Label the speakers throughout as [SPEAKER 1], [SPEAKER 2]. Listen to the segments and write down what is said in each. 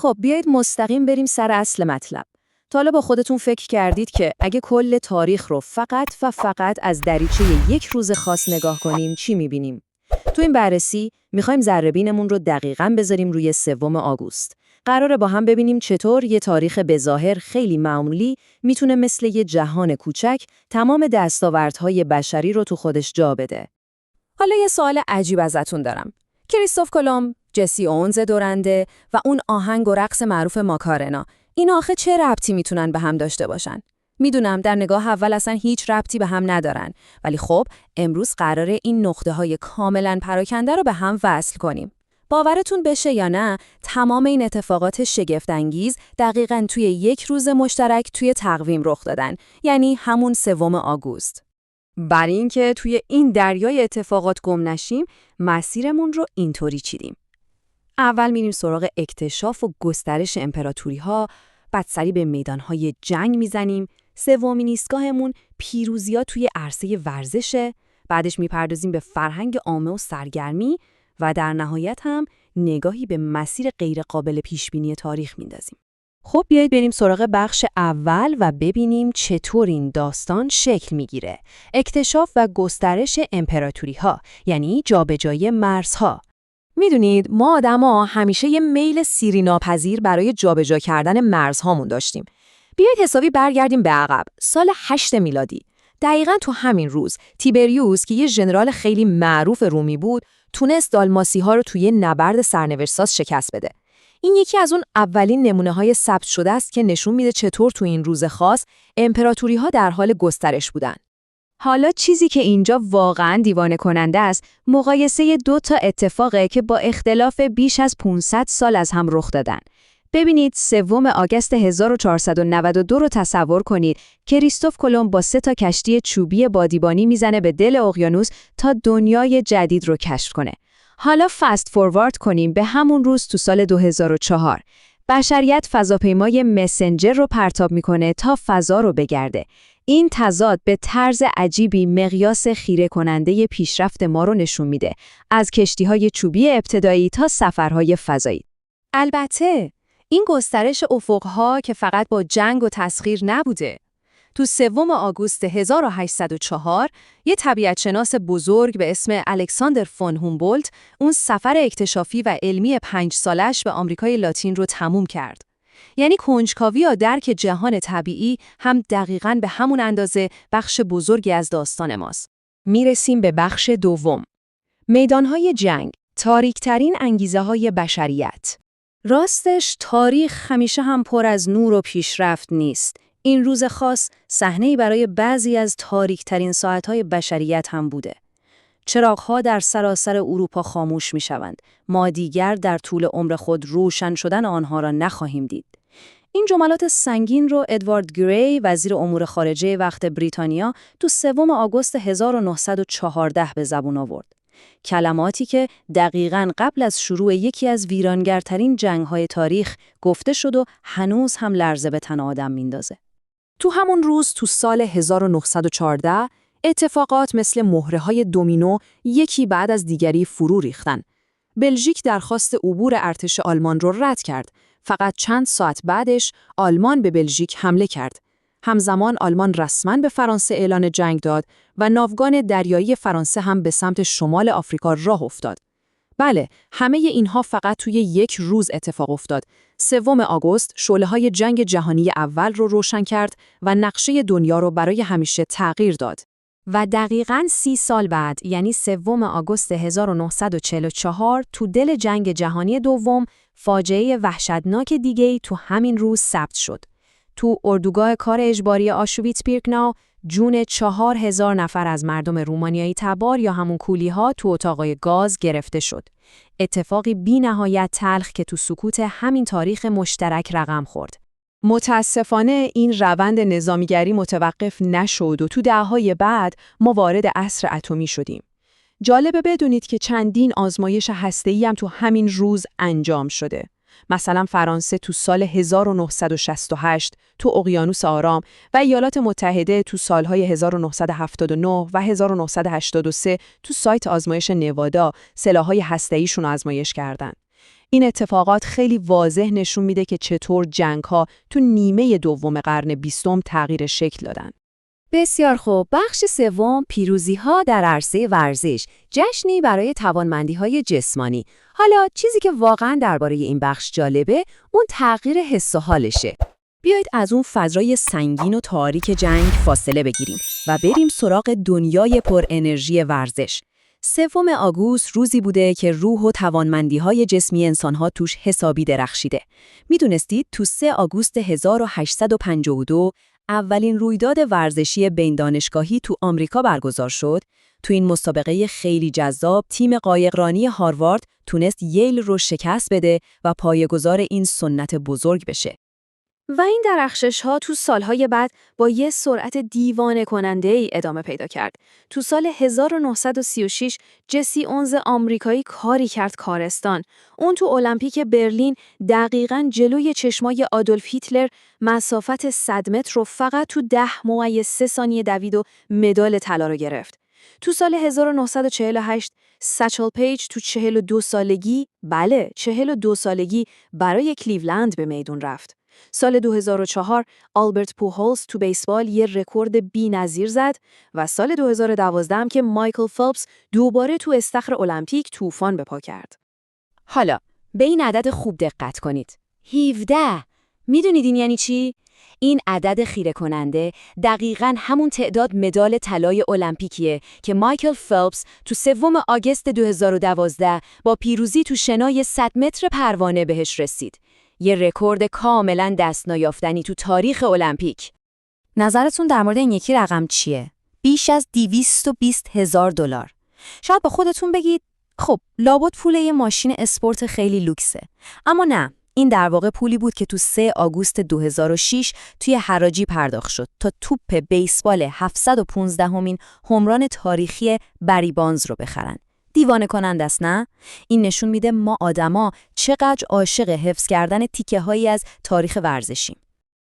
[SPEAKER 1] خب بیایید مستقیم بریم سر اصل مطلب. تا حالا با خودتون فکر کردید که اگه کل تاریخ رو فقط و فقط از دریچه یک روز خاص نگاه کنیم چی می‌بینیم؟ تو این بررسی می‌خوایم ذره‌بینمون رو دقیقاً بذاریم روی 3 آگوست. قراره با هم ببینیم چطور یه تاریخ بظاهر خیلی معمولی میتونه مثل یه جهان کوچک تمام دستاوردهای بشری رو تو خودش جا بده. حالا یه سوال عجیب ازتون دارم. کریستوف کلمب، جسی اونز دورنده و اون آهنگ و رقص معروف ماکارنا، این آخه چه ربطی میتونن به هم داشته باشن؟ میدونم در نگاه اول اصلا هیچ ربطی به هم ندارن، ولی خب امروز قراره این نقطه‌های کاملاً پراکنده رو به هم وصل کنیم. باورتون بشه یا نه، تمام این اتفاقات شگفت‌انگیز دقیقاً توی یک روز مشترک توی تقویم رخ دادن، یعنی همون 3 آگوست. برای اینکه توی این دریای اتفاقات گم نشیم، مسیرمون رو اینطوری چیدیم. اول میریم سراغ اکتشاف و گسترش امپراتوری‌ها، بعد سری به میدان‌های جنگ میزنیم، سومین ایستگاهمون پیروزی‌ها توی عرصه ورزشه، بعدش میپردازیم به فرهنگ عامه و سرگرمی و در نهایت هم نگاهی به مسیر غیرقابل پیشبینی تاریخ میندازیم. خب بیایید بریم سراغ بخش اول و ببینیم چطور این داستان شکل میگیره. اکتشاف و گسترش امپراتوری‌ها، یعنی جابجایی مرزها. میدونید ما آدما همیشه یه میل سیریناپذیر برای جابجا کردن مرزهامون داشتیم. بیایید حسابی برگردیم به عقب، سال 8 میلادی. دقیقاً تو همین روز تیبریوس که یه ژنرال خیلی معروف رومی بود، تونست دالماسی‌ها رو توی نبرد سرنوشت‌ساز شکست بده. این یکی از اون اولین نمونه‌های ثبت شده است که نشون میده چطور تو این روز خاص امپراتوری‌ها در حال گسترش بودن. حالا چیزی که اینجا واقعاً دیوانه کننده است، مقایسه 2 اتفاقه که با اختلاف بیش از 500 سال از هم رخ دادن. ببینید 3 آگوست 1492 رو تصور کنید. کریستوف کلمب با 3 کشتی چوبی بادیبانی میزنه به دل اقیانوس تا دنیای جدید رو کشف کنه. حالا فست فوروارد کنیم به همون روز تو سال 2004. بشریت فضاپیمای مسنجر رو پرتاب میکنه تا فضا رو بگرده. این تضاد به طرز عجیبی مقیاس خیره کننده پیشرفت ما رو نشون میده، از کشتی‌های چوبی ابتدایی تا سفرهای فضایی. البته این گسترش افق‌ها که فقط با جنگ و تسخیر نبوده. تو 3 آگوست 1804 یه طبیعتشناس بزرگ به اسم الکساندر فون هومبولت اون سفر اکتشافی و علمی 5 سالش به آمریکای لاتین رو تموم کرد. یعنی کنجکاوی یا درک جهان طبیعی هم دقیقاً به همون اندازه بخش بزرگی از داستان ماست. میرسیم به بخش دوم. میدانهای جنگ، تاریک‌ترین انگیزه‌های بشریت. راستش تاریخ همیشه هم پر از نور و پیشرفت نیست. این روز خاص صحنه‌ای برای بعضی از تاریک‌ترین ساعت‌های بشریت هم بوده. چراغ‌ها در سراسر اروپا خاموش می‌شوند. ما دیگر در طول عمر خود روشن شدن آنها را نخواهیم دید. این جملات سنگین رو ادوارد گری، وزیر امور خارجه وقت بریتانیا، تو 3 آگوست 1914 به زبون آورد. کلماتی که دقیقاً قبل از شروع یکی از ویرانگرترین جنگ‌های تاریخ گفته شد و هنوز هم لرزه به تن آدم میندازه. تو همون روز تو سال 1914 اتفاقات مثل مهره‌های دومینو یکی بعد از دیگری فرو ریختن. بلژیک درخواست عبور ارتش آلمان رو رد کرد. فقط چند ساعت بعدش آلمان به بلژیک حمله کرد. همزمان آلمان رسما به فرانسه اعلان جنگ داد و ناوگان دریایی فرانسه هم به سمت شمال آفریقا راه افتاد. بله، همه اینها فقط توی یک روز اتفاق افتاد. 3 آگوست شعله‌های جنگ جهانی اول رو روشن کرد و نقشه دنیا رو برای همیشه تغییر داد. و دقیقاً 30 سال بعد، یعنی 3 آگوست 1944، تو دل جنگ جهانی دوم، فاجعه وحشتناک دیگه‌ای تو همین روز ثبت شد. تو اردوگاه کار اجباری آشویتس بیرکناو، جون 4000 نفر از مردم رومانیایی تبار یا همون کولی‌ها تو اتاقای گاز گرفته شد. اتفاقی بی‌نهایت تلخ که تو سکوت همین تاریخ مشترک رقم خورد. متاسفانه این روند نظامیگری متوقف نشد و تو دهه‌های بعد ما وارد عصر اتمی شدیم. جالبه بدونید که چندین آزمایش هسته‌ای هم تو همین روز انجام شده. مثلا فرانسه تو سال 1968 تو اقیانوس آرام و ایالات متحده تو سالهای 1979 و 1983 تو سایت آزمایش نوادا سلاح‌های هسته‌ایشون رو آزمایش کردن.
[SPEAKER 2] این اتفاقات خیلی واضح نشون میده که چطور جنگ‌ها تو نیمه دوم قرن 20 تغییر شکل دادن.
[SPEAKER 1] بسیار خوب. بخش سوم، پیروزی‌ها در عرصه ورزش، جشنی برای توانمندی‌های جسمانی. حالا چیزی که واقعاً درباره این بخش جالبه، اون تغییر حس و حالشه. بیایید از اون فضای سنگین و تاریک جنگ فاصله بگیریم و بریم سراغ دنیای پر انرژی ورزش. 3 آگوست روزی بوده که روح و توانمندی‌های جسمی انسان‌ها توش حسابی درخشیده. میدونستید تو 3 آگوست 1852 اولین رویداد ورزشی بین دانشگاهی تو آمریکا برگزار شد؟ تو این مسابقه خیلی جذاب تیم قایقرانی هاروارد تونست ییل رو شکست بده و پایه‌گذار این سنت بزرگ بشه. و این درخشش‌ها تو سالهای بعد با یه سرعت دیوانه کننده‌ای ادامه پیدا کرد. تو سال 1936 جسی اونز آمریکایی کاری کرد کارستان. اون تو المپیک برلین دقیقاً جلوی چشمای آدولف هیتلر مسافت 100 متر رو فقط تو 10.3 ثانیه دوید و مدال طلا رو گرفت. تو سال 1948 سچل پیج تو 42 سالگی، 42 سالگی برای کلیولند به میدون رفت. سال 2004 آلبرت پوهولز تو بیسبال یه رکورد بی‌نظیر زد و سال 2012 هم که مایکل فلپس دوباره تو استخر المپیک طوفان به پا کرد. حالا به این عدد خوب دقت کنید. 17. میدونید این یعنی چی؟ این عدد خیره کننده دقیقاً همون تعداد مدال طلای المپیکیه که مایکل فلپس تو 3 آگوست 2012 با پیروزی تو شنای 100 متر پروانه بهش رسید. یه رکورد کاملاً دست نیافتنی تو تاریخ المپیک. نظرتون در مورد این یکی رقم چیه؟ بیش از $220,000. شاید با خودتون بگید خب لابد پول یه ماشین اسپورت خیلی لوکسه. اما نه، این در واقع پولی بود که تو 3 آگوست 2006 توی حراجی پرداخت شد تا توپ بیسبال 715مین هومران تاریخی بری بانز رو بخرن. دیوانه کننده است نه؟ این نشون میده ما آدما چقدر عاشق حفظ کردن تیکه‌هایی از تاریخ ورزشیم.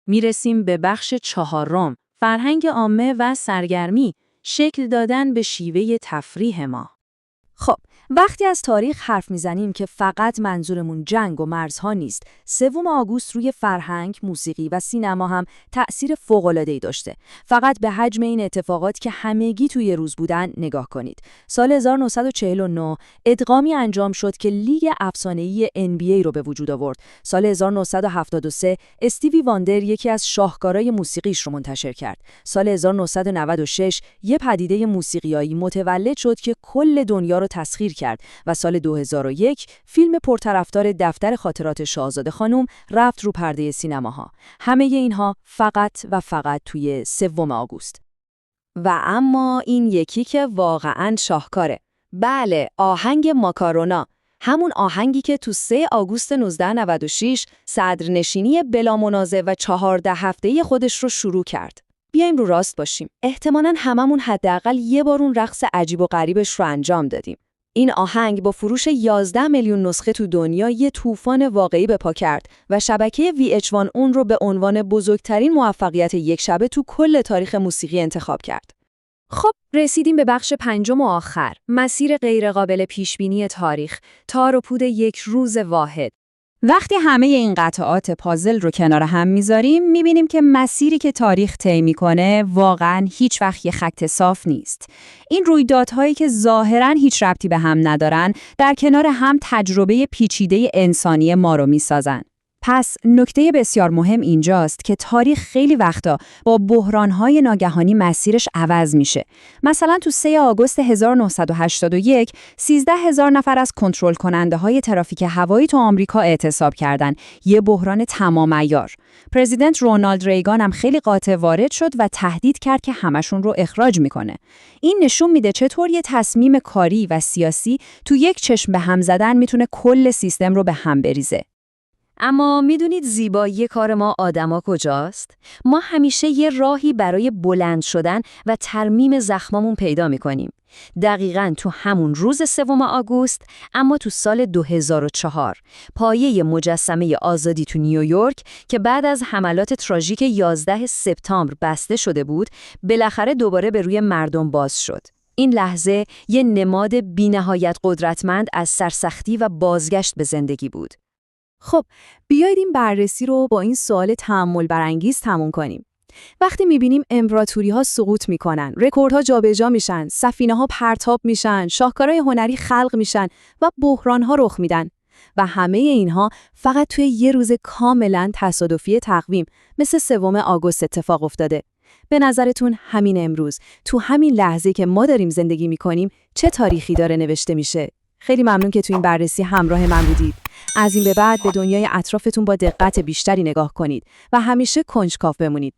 [SPEAKER 1] میرسیم به بخش 4، فرهنگ عامه و سرگرمی، شکل دادن به شیوه تفریح ما. خب، وقتی از تاریخ حرف میزنیم که فقط منظورمون جنگ و مرزها نیست. 3 آگوست روی فرهنگ، موسیقی و سینما هم تأثیر فوق‌العاده‌ای داشته. فقط به حجم این اتفاقات که همگی توی روز بودن نگاه کنید. سال 1949 ادغامی انجام شد که لیگ افسانه‌ای NBA رو به وجود آورد. سال 1973 استیوی واندر یکی از شاهکارهای موسیقیش رو منتشر کرد. سال 1996 یه پدیده موسیقیایی متولد شد که کل دنیا رو تسخیر کرد و سال 2001 فیلم پرطرفدار دفتر خاطرات شاهزاده خانم رفت رو پرده سینماها. همه اینها فقط توی 3 آگوست. و اما این یکی که واقعاً شاهکاره. بله، آهنگ ماکارونا. همون آهنگی که تو 3 آگوست 1996 صدرنشینی بلامنازع و 14 هفته‌ای خودش رو شروع کرد. بیایم رو راست باشیم. احتمالاً هممون حداقل یه بار اون رقص عجیب و غریبش رو انجام دادیم. این آهنگ با فروش 11 میلیون نسخه تو دنیا یه طوفان واقعی به پا کرد و شبکه VH1 اون رو به عنوان بزرگترین موفقیت یک شبه تو کل تاریخ موسیقی انتخاب کرد. خب، رسیدیم به بخش 5 و آخر، مسیر غیرقابل پیشبینی تاریخ، تار و پود یک روز واحد. وقتی همه این قطعات پازل رو کنار هم میذاریم میبینیم که مسیری که تاریخ طی میکنه واقعاً هیچ وقت یه خط صاف نیست. این رویدادهایی که ظاهراً هیچ ربطی به هم ندارن در کنار هم تجربه پیچیده انسانی ما رو میسازن. پس نکته بسیار مهم اینجاست که تاریخ خیلی وقتا با بحران‌های ناگهانی مسیرش عوض میشه. مثلا تو 3 آگوست 1981 13,000 نفر از کنترل کننده های ترافیک هوایی تو آمریکا اعتصاب کردن. یه بحران تمام عیار. پرزیدنت رونالد ریگان هم خیلی قاطع وارد شد و تهدید کرد که همشون رو اخراج میکنه. این نشون میده چطور یه تصمیم کاری و سیاسی تو یک چشم به هم زدن میتونه کل سیستم رو به هم بریزه. اما میدونید زیبایی کار ما آدما کجاست؟ ما همیشه یه راهی برای بلند شدن و ترمیم زخمامون پیدا میکنیم. دقیقاً تو همون روز 3 آگوست، اما تو سال 2004 پایه مجسمه آزادی تو نیویورک که بعد از حملات تراژیک 11 سپتامبر بسته شده بود، بالاخره دوباره به روی مردم باز شد. این لحظه یه نماد بی‌نهایت قدرتمند از سرسختی و بازگشت به زندگی بود.
[SPEAKER 2] خب، بیایید این بررسی رو با این سوال تأمل برانگیز تموم کنیم. وقتی می‌بینیم امپراتوری‌ها سقوط می‌کنن، رکوردها جابجا میشن، سفینه‌ها پرتاب میشن، شاهکارهای هنری خلق میشن و بحران‌ها رخ میدن و همه اینها فقط توی یه روز کاملاً تصادفی تقویم مثل 3 آگوست اتفاق افتاده. به نظرتون همین امروز، تو همین لحظه که ما داریم زندگی می‌کنیم، چه تاریخی داره نوشته میشه؟ خیلی ممنون که تو این بررسی همراه من بودید. از این به بعد به دنیای اطرافتون با دقت بیشتری نگاه کنید و همیشه کنجکاو بمونید.